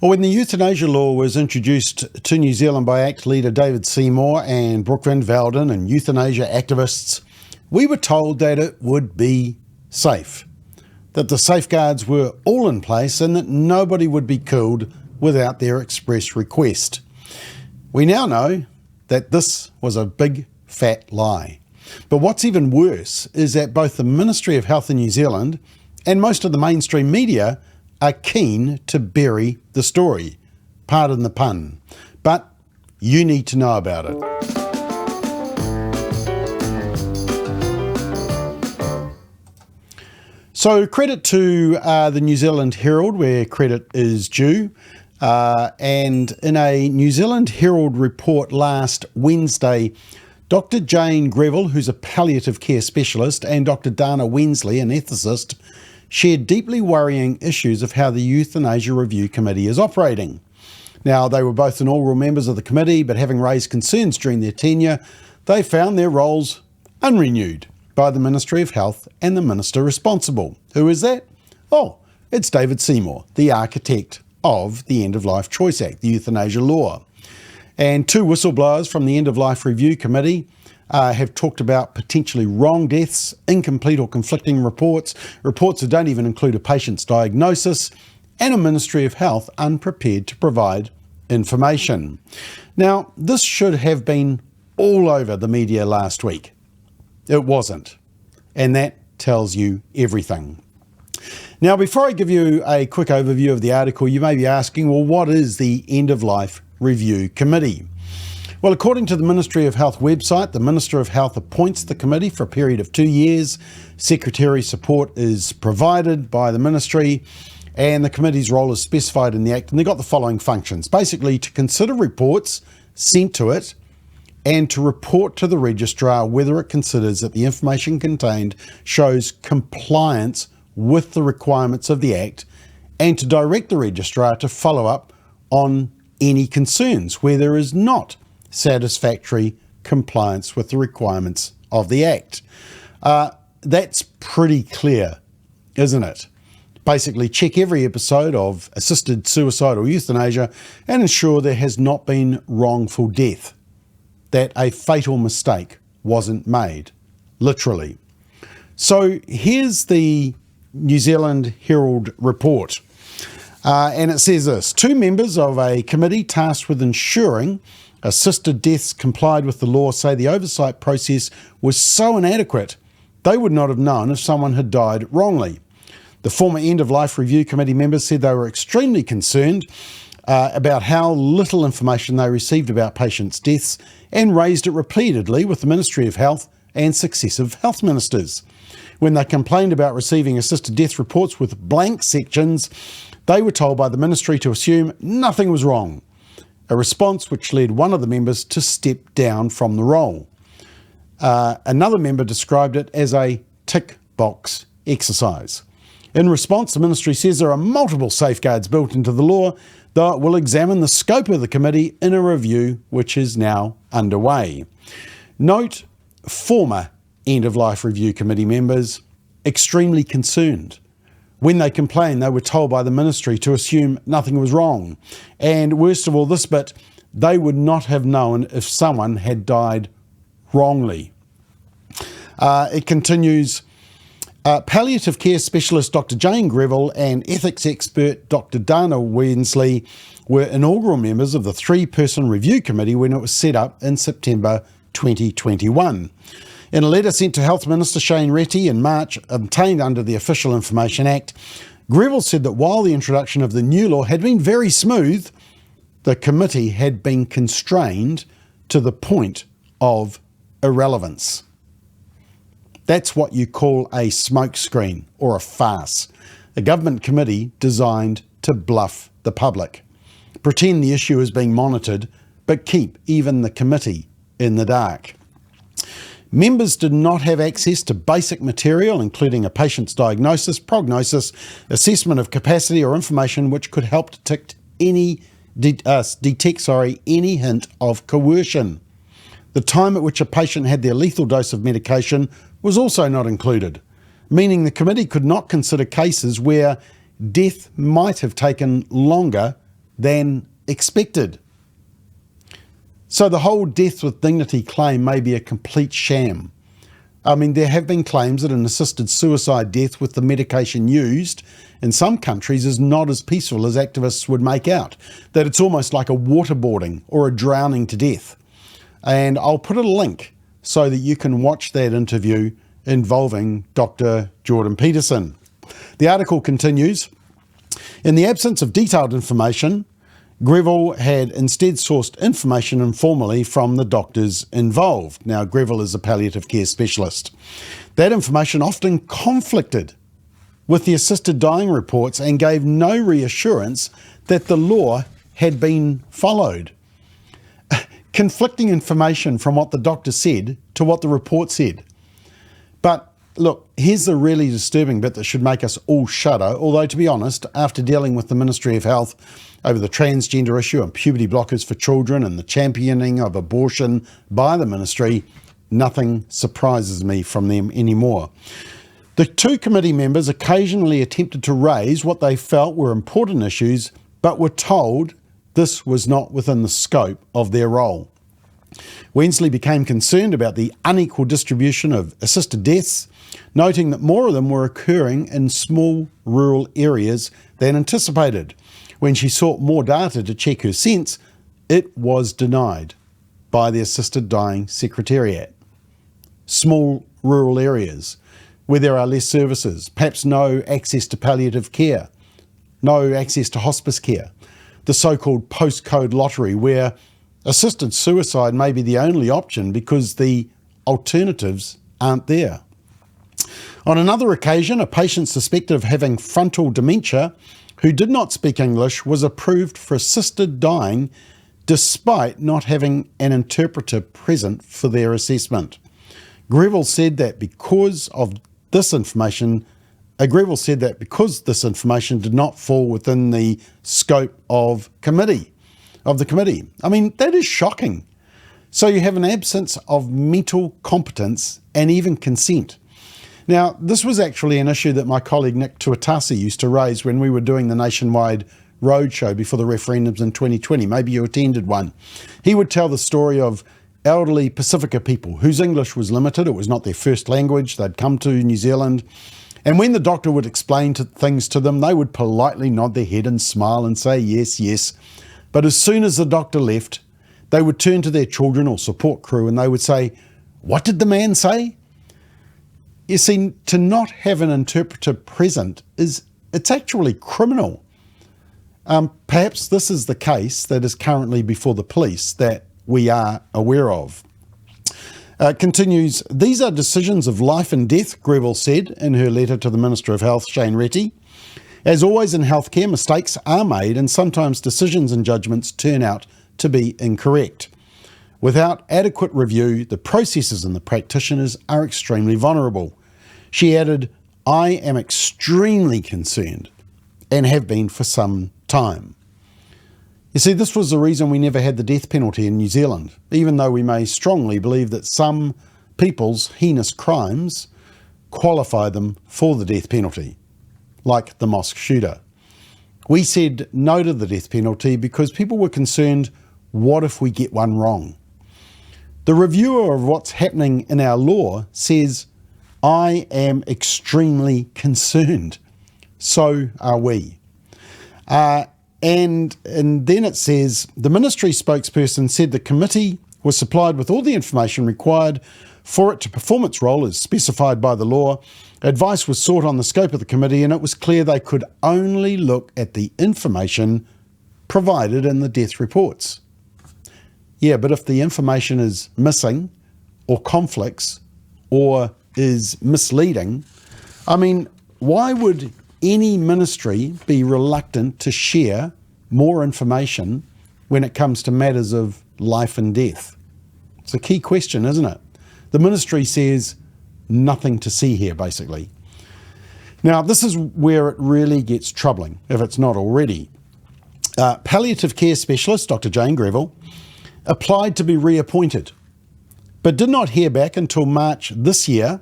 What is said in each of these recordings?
Well, when the euthanasia law was introduced to New Zealand by ACT leader David Seymour and Brooke and Velden and euthanasia activists, we were told that it would be safe, that the safeguards were all in place and that nobody would be killed without their express request. We now know that this was a big fat lie. But what's even worse is that both the Ministry of Health in New Zealand and most of the mainstream media are keen to bury the story. Pardon the pun. But you need to know about it. So credit to the New Zealand Herald, where credit is due. And in a New Zealand Herald report last Wednesday, Dr. Jane Greville, who's a palliative care specialist, and Dr. Dana Wensley, an ethicist, shared deeply worrying issues of how the Euthanasia Review Committee is operating. Now, they were both inaugural members of the committee, but having raised concerns during their tenure, they found their roles unrenewed by the Ministry of Health and the minister responsible. Who is that? Oh, it's David Seymour, the architect of the End of Life Choice Act, the euthanasia law. And two whistleblowers from the End of Life Review Committee have talked about potentially wrong deaths, incomplete or conflicting reports that don't even include a patient's diagnosis, and a Ministry of Health unprepared to provide information. Now, this should have been all over the media last week. It wasn't. And that tells you everything. Now, before I give you a quick overview of the article, you may be asking, well, what is the End of Life Review Committee? Well, according to the Ministry of Health website, the Minister of Health appoints the committee for a period of 2 years. Secretary support is provided by the ministry, and the committee's role is specified in the Act, and they've got the following functions. Basically, to consider reports sent to it and to report to the registrar whether it considers that the information contained shows compliance with the requirements of the Act, and to direct the registrar to follow up on any concerns where there is not satisfactory compliance with the requirements of the Act. That's pretty clear, isn't it? Basically, check every episode of assisted suicide or euthanasia and ensure there has not been wrongful death, that a fatal mistake wasn't made, literally. So here's the New Zealand Herald report. And it says this: 2 members of a committee tasked with ensuring assisted deaths complied with the law say the oversight process was so inadequate they would not have known if someone had died wrongly. The former End of Life Review Committee members said they were extremely concerned about how little information they received about patients' deaths and raised it repeatedly with the Ministry of Health and successive health ministers. When they complained about receiving assisted death reports with blank sections, they were told by the ministry to assume nothing was wrong, a response which led one of the members to step down from the role. Another member described it as a tick box exercise. In response, the ministry says there are multiple safeguards built into the law, though it will examine the scope of the committee in a review which is now underway. Note, former End of Life Review Committee members extremely concerned. When they complained, they were told by the ministry to assume nothing was wrong. And worst of all, this bit, they would not have known if someone had died wrongly. It continues, palliative care specialist Dr. Jane Greville and ethics expert Dr. Dana Wensley were inaugural members of the 3-person review committee when it was set up in September 2021. In a letter sent to Health Minister Shane Reti in March, obtained under the Official Information Act, Greville said that while the introduction of the new law had been very smooth, the committee had been constrained to the point of irrelevance. That's what you call a smokescreen or a farce. A government committee designed to bluff the public, pretend the issue is being monitored, but keep even the committee in the dark. Members did not have access to basic material, including a patient's diagnosis, prognosis, assessment of capacity, or information which could help detect any hint of coercion. The time at which a patient had their lethal dose of medication was also not included, meaning the committee could not consider cases where death might have taken longer than expected. So the whole death with dignity claim may be a complete sham. I mean, there have been claims that an assisted suicide death with the medication used in some countries is not as peaceful as activists would make out, that it's almost like a waterboarding or a drowning to death. And I'll put a link so that you can watch that interview involving Dr. Jordan Peterson. The article continues, in the absence of detailed information, Greville had instead sourced information informally from the doctors involved. Now, Greville is a palliative care specialist. That information often conflicted with the assisted dying reports and gave no reassurance that the law had been followed. Conflicting information from what the doctor said to what the report said. But look, here's the really disturbing bit that should make us all shudder, although to be honest, after dealing with the Ministry of Health over the transgender issue and puberty blockers for children and the championing of abortion by the ministry, nothing surprises me from them anymore. The two committee members occasionally attempted to raise what they felt were important issues, but were told this was not within the scope of their role. Wensley became concerned about the unequal distribution of assisted deaths, noting that more of them were occurring in small rural areas than anticipated. When she sought more data to check her sense, it was denied by the Assisted Dying Secretariat. Small rural areas where there are less services, perhaps no access to palliative care, no access to hospice care, the so-called postcode lottery where assisted suicide may be the only option because the alternatives aren't there. On another occasion, a patient suspected of having frontal dementia who did not speak English was approved for assisted dying despite not having an interpreter present for their assessment. Greville said that because this information did not fall within the scope of the committee. I mean, that is shocking. So you have an absence of mental competence and even consent. Now, this was actually an issue that my colleague Nick Tuatasi used to raise when we were doing the nationwide roadshow before the referendums in 2020. Maybe you attended one. He would tell the story of elderly Pacifica people whose English was limited. It was not their first language. They'd come to New Zealand. And when the doctor would explain things to them, they would politely nod their head and smile and say, yes, yes. But as soon as the doctor left, they would turn to their children or support crew and they would say, what did the man say? You see, to not have an interpreter present it's actually criminal. Perhaps this is the case that is currently before the police that we are aware of. Continues, these are decisions of life and death, Greville said in her letter to the Minister of Health, Shane Reti. As always in healthcare, mistakes are made and sometimes decisions and judgments turn out to be incorrect. Without adequate review, the processes and the practitioners are extremely vulnerable. She added, I am extremely concerned and have been for some time. You see, this was the reason we never had the death penalty in New Zealand, even though we may strongly believe that some people's heinous crimes qualify them for the death penalty, like the mosque shooter. We said no to the death penalty because people were concerned, what if we get one wrong? The reviewer of what's happening in our law says, I am extremely concerned. So are we. And then it says, the ministry spokesperson said the committee was supplied with all the information required for it to perform its role as specified by the law. Advice was sought on the scope of the committee and it was clear they could only look at the information provided in the death reports. Yeah, but if the information is missing or conflicts or is misleading, I mean, why would any ministry be reluctant to share more information when it comes to matters of life and death? It's a key question, isn't it? The ministry says nothing to see here, basically. Now, this is where it really gets troubling, if it's not already. Palliative care specialist Dr. Jane Greville applied to be reappointed, but did not hear back until March this year.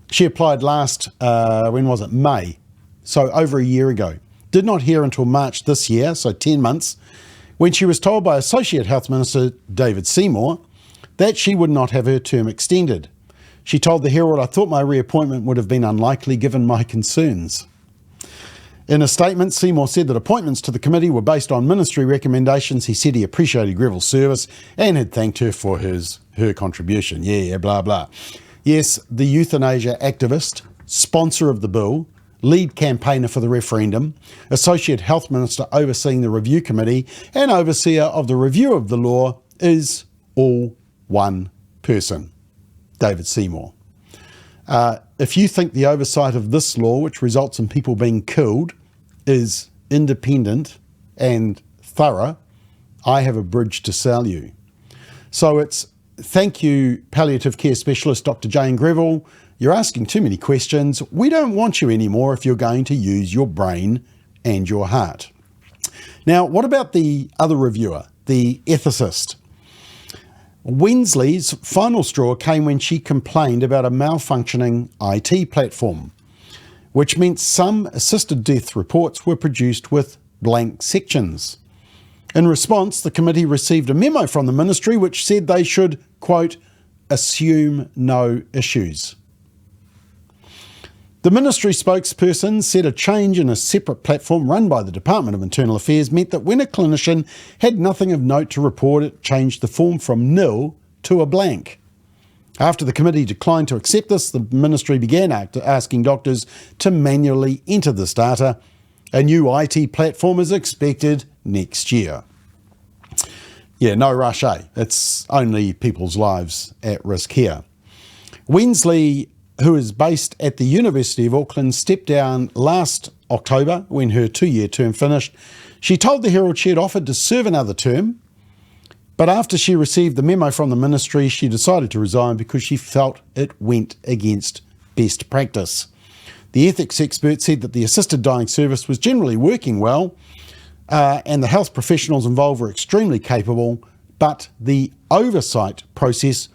She applied last, May, so over a year ago. did not hear until March this year, so 10 months, when she was told by Associate Health Minister David Seymour that she would not have her term extended. She told the Herald, "I thought my reappointment would have been unlikely given my concerns." In a statement, Seymour said that appointments to the committee were based on ministry recommendations. He said he appreciated Greville's service and had thanked her for her contribution. Yeah, blah, blah. Yes, the euthanasia activist, sponsor of the bill, lead campaigner for the referendum, Associate Health Minister overseeing the review committee, and overseer of the review of the law is all one person, David Seymour. If you think the oversight of this law, which results in people being killed, is independent and thorough, I have a bridge to sell you. So it's thank you, palliative care specialist Dr. Jane Greville. You're asking too many questions. We don't want you anymore if you're going to use your brain and your heart. Now, what about the other reviewer, the ethicist? Wensley's final straw came when she complained about a malfunctioning IT platform, which meant some assisted death reports were produced with blank sections. In response, the committee received a memo from the ministry which said they should, quote, assume no issues. The ministry spokesperson said a change in a separate platform run by the Department of Internal Affairs meant that when a clinician had nothing of note to report, it changed the form from nil to a blank. After the committee declined to accept this, the ministry began asking doctors to manually enter this data. A new IT platform is expected next year. Yeah, no rush, eh? It's only people's lives at risk here. Wensley, who is based at the University of Auckland, stepped down last October when her 2-year term finished. She told the Herald she had offered to serve another term, but after she received the memo from the ministry, she decided to resign because she felt it went against best practice. The ethics expert said that the assisted dying service was generally working well, and the health professionals involved were extremely capable, but the oversight process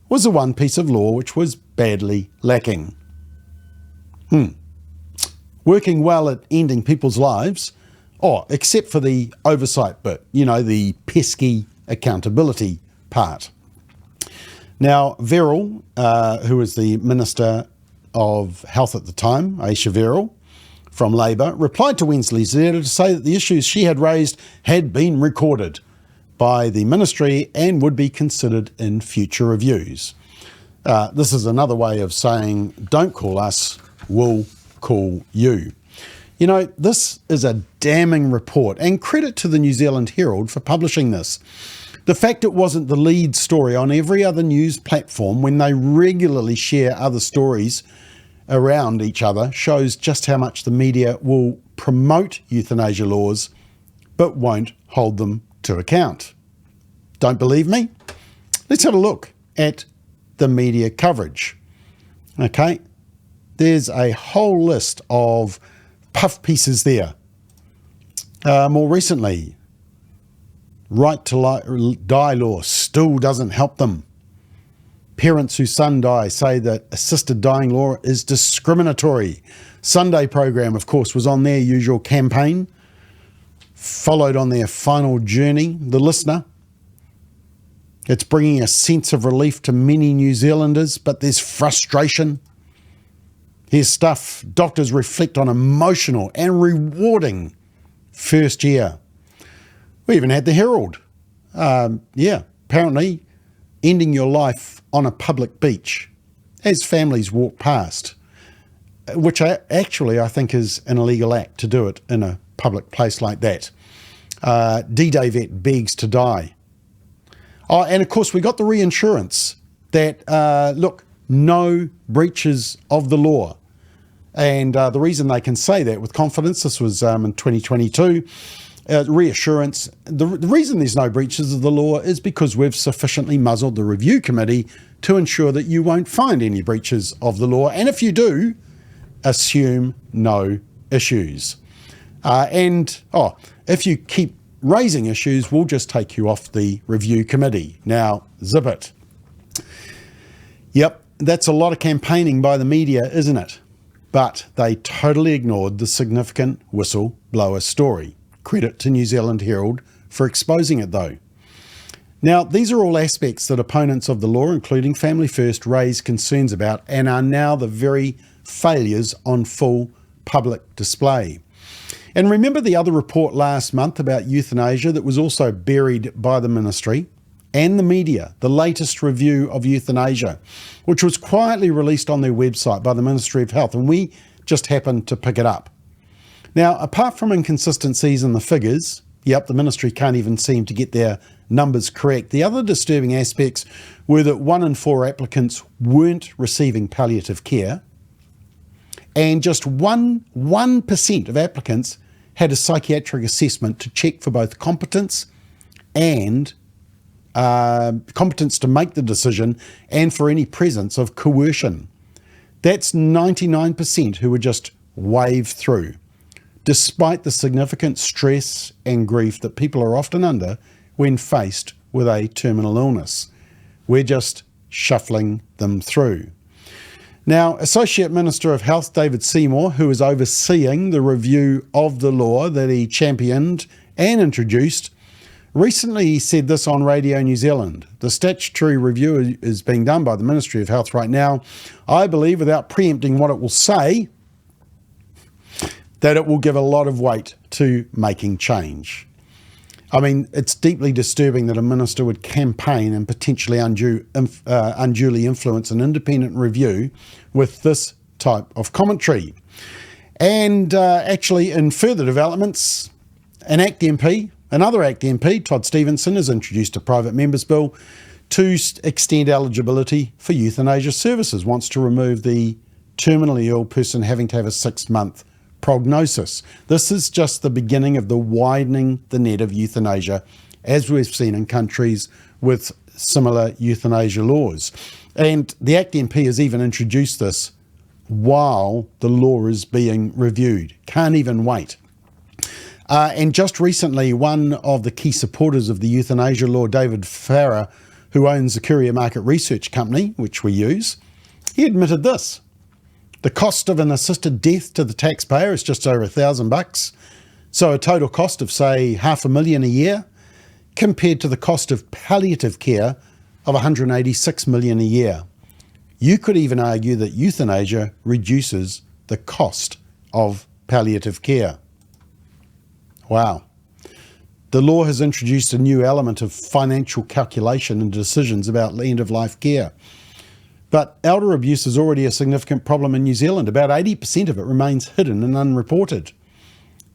was the one piece of law which was badly lacking. Working well at ending people's lives, except for the oversight bit, the pesky accountability part. Now, Verrill, who was the Minister of Health at the time, Aisha Verrill, from Labor, replied to Wensley's letter to say that the issues she had raised had been recorded by the ministry and would be considered in future reviews. This is another way of saying, don't call us, we'll call you. This is a damning report, and credit to the New Zealand Herald for publishing this. The fact it wasn't the lead story on every other news platform when they regularly share other stories around each other shows just how much the media will promote euthanasia laws but won't hold them to account. Don't believe me? Let's have a look at the media coverage. Okay, there's a whole list of puff pieces there. More recently, right to die law still doesn't help them. Parents whose son dies say that assisted dying law is discriminatory. Sunday program, of course, was on their usual campaign, followed on their final journey, The Listener. It's bringing a sense of relief to many New Zealanders, but there's frustration. Here's stuff. Doctors reflect on emotional and rewarding first year. We even had the Herald. Apparently ending your life on a public beach as families walk past, which I think is an illegal act to do it in a public place like that. D-Day vet begs to die. And of course we got the reinsurance that, no breaches of the law. And the reason they can say that with confidence, this was in 2022, reassurance. The reason there's no breaches of the law is because we've sufficiently muzzled the review committee to ensure that you won't find any breaches of the law. And if you do, assume no issues. If you keep raising issues, we'll just take you off the review committee. Now, zip it. Yep, that's a lot of campaigning by the media, isn't it? but they totally ignored the significant whistleblower story. Credit to New Zealand Herald for exposing it though. Now, these are all aspects that opponents of the law, including Family First, raise concerns about and are now the very failures on full public display. And remember the other report last month about euthanasia that was also buried by the ministry and the media, the latest review of euthanasia, which was quietly released on their website by the Ministry of Health, and we just happened to pick it up. Now, apart from inconsistencies in the figures, yep, the ministry can't even seem to get their numbers correct. The other disturbing aspects were that 1 in 4 applicants weren't receiving palliative care, and just 1% of applicants had a psychiatric assessment to check for both competence and competence to make the decision and for any presence of coercion. That's 99% who were just waved through, despite the significant stress and grief that people are often under when faced with a terminal illness. We're just shuffling them through. Now, Associate Minister of Health David Seymour, who is overseeing the review of the law that he championed and introduced, recently said this on Radio New Zealand. The statutory review is being done by the Ministry of Health right now. I believe, without preempting what it will say, that it will give a lot of weight to making change. I mean, it's deeply disturbing that a minister would campaign and potentially unduly influence an independent review with this type of commentary. And actually, in further developments, another ACT MP, Todd Stevenson, has introduced a private members bill to extend eligibility for euthanasia services, wants to remove the terminally ill person having to have a 6-month prognosis. This is just the beginning of the widening the net of euthanasia, as we've seen in countries with similar euthanasia laws. And the ACT MP has even introduced this while the law is being reviewed. Can't even wait. And just recently, one of the key supporters of the euthanasia law, David Farrer, who owns the Courier Market Research Company, which we use, he admitted this. The cost of an assisted death to the taxpayer is just over $1,000. So a total cost of, say, $500,000 a year, compared to the cost of palliative care of $186 million a year. You could even argue that euthanasia reduces the cost of palliative care. Wow. The law has introduced a new element of financial calculation and decisions about end-of-life care. But elder abuse is already a significant problem in New Zealand. About 80% of it remains hidden and unreported.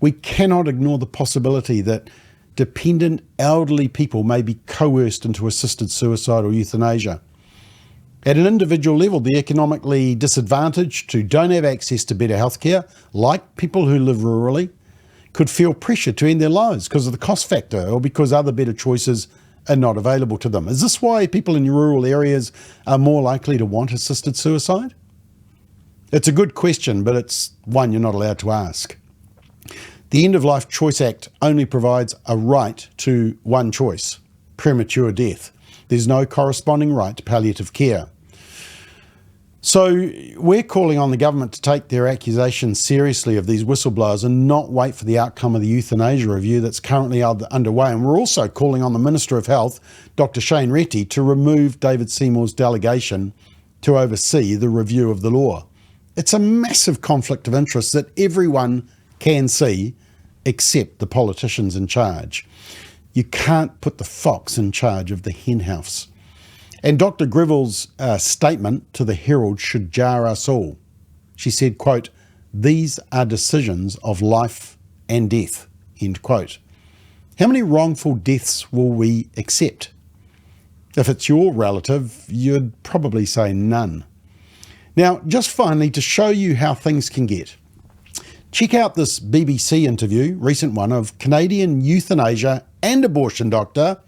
We cannot ignore the possibility that dependent elderly people may be coerced into assisted suicide or euthanasia. At an individual level, the economically disadvantaged who don't have access to better healthcare, like people who live rurally, could feel pressure to end their lives because of the cost factor or because other better choices are not available to them. Is this why people in rural areas are more likely to want assisted suicide? It's a good question, but it's one you're not allowed to ask. The End of Life Choice Act only provides a right to one choice, premature death. There's no corresponding right to palliative care. So we're calling on the government to take their accusations seriously of these whistleblowers and not wait for the outcome of the euthanasia review that's currently underway. And we're also calling on the Minister of Health, Dr. Shane Reti, to remove David Seymour's delegation to oversee the review of the law. It's a massive conflict of interest that everyone can see except the politicians in charge. You can't put the fox in charge of the henhouse. And Dr. Greville's statement to the Herald should jar us all. She said, quote, "These are decisions of life and death," end quote. How many wrongful deaths will we accept? If it's your relative, you'd probably say none. Now, just finally, to show you how things can get, check out this BBC interview, recent one, of Canadian euthanasia and abortion doctor,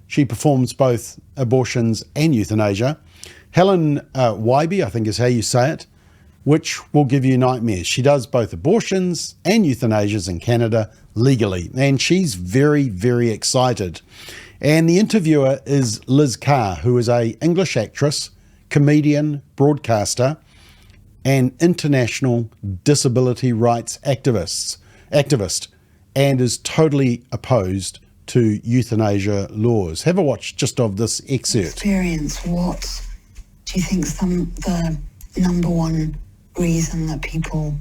she performs both abortions and euthanasia, Helen Wybe, I think is how you say it, which will give you nightmares. She does both abortions and euthanasias in Canada legally, and she's very, very excited. And the interviewer is Liz Carr, who is an English actress, comedian, broadcaster, an international disability rights activist, and is totally opposed to euthanasia laws. Have a watch just of this excerpt. Experience, what do you think the number one reason that people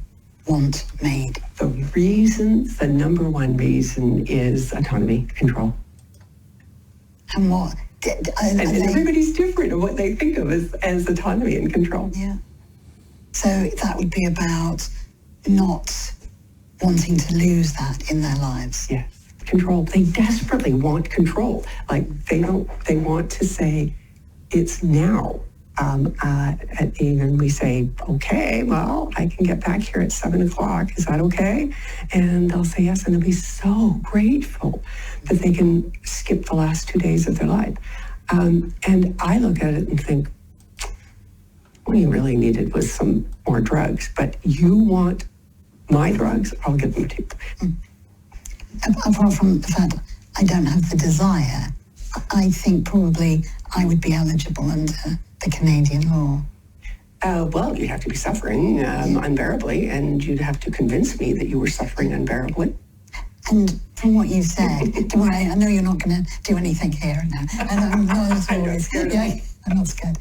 want made? The number one reason is autonomy, control. And what? And everybody's different in what they think of as autonomy and control. Yeah. So that would be about not wanting to lose that in their lives. Yes, control. They desperately want control. Like they want to say, it's now. And even we say, okay, well, I can get back here at 7:00. Is that okay? And they'll say yes, and they'll be so grateful that they can skip the last 2 days of their life. And I look at it and think, what you really needed was some more drugs, but you want my drugs, I'll give them to you. Apart from the fact I don't have the desire, I think probably I would be eligible under the Canadian law. Well, you'd have to be suffering unbearably, and you'd have to convince me that you were suffering unbearably. And from what you've said, don't worry, I know you're not going to do anything here now. And I'm not at all. I'm not scared.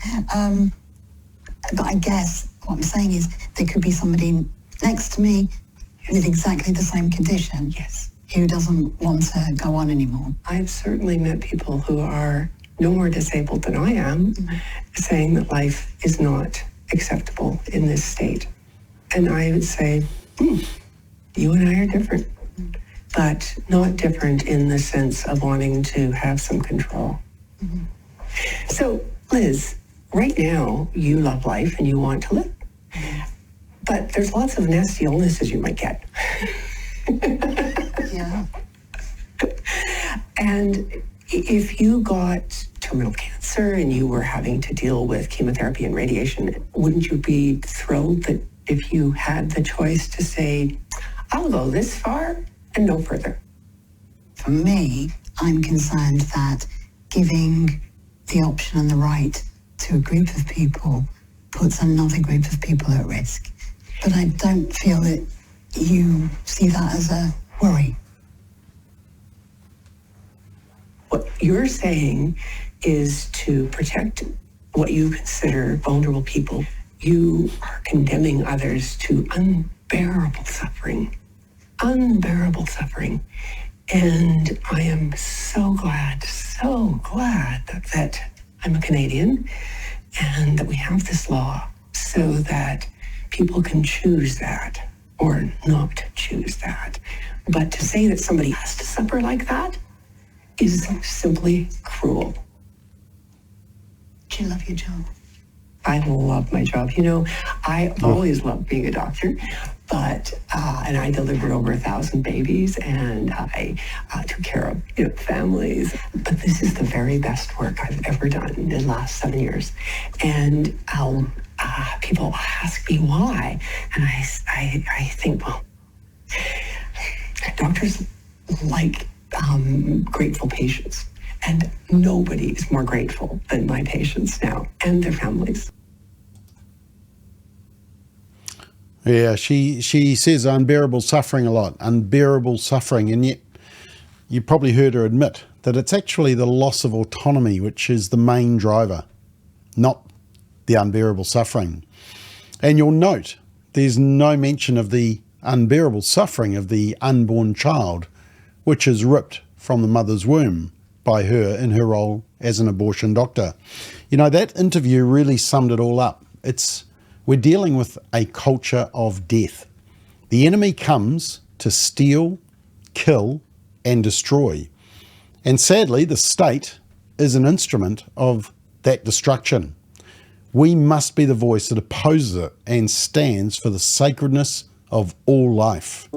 But I guess what I'm saying is there could be somebody next to me with exactly the same condition. Yes. Who doesn't want to go on anymore. I've certainly met people who are no more disabled than I am, saying that life is not acceptable in this state. And I would say, you and I are different, but not different in the sense of wanting to have some control. Mm-hmm. So, Liz, right now you love life and you want to live, but there's lots of nasty illnesses you might get. Yeah. And if you got terminal cancer and you were having to deal with chemotherapy and radiation, wouldn't you be thrilled that if you had the choice to say, I'll go this far and no further? For me, I'm concerned that giving the option and the right to a group of people puts another group of people at risk. But I don't feel that you see that as a worry. What you're saying is to protect what you consider vulnerable people. You are condemning others to unbearable suffering. Unbearable suffering. And I am so glad that I'm a Canadian and that we have this law so that people can choose that or not choose that. But to say that somebody has to suffer like that is simply cruel. Do you love your job? I love my job. You know, I always loved being a doctor, but, and I delivered over 1,000 babies, and I took care of, families. But this is the very best work I've ever done in the last 7 years. And people ask me why, and I think, well, doctors like grateful patients. And nobody is more grateful than my patients now and their families. Yeah, she says unbearable suffering a lot, unbearable suffering, and yet you probably heard her admit that it's actually the loss of autonomy which is the main driver, not the unbearable suffering. And you'll note there's no mention of the unbearable suffering of the unborn child, which is ripped from the mother's womb by her in her role as an abortion doctor. That interview really summed it all up. We're dealing with a culture of death. The enemy comes to steal, kill, and destroy. And sadly, the state is an instrument of that destruction. We must be the voice that opposes it and stands for the sacredness of all life.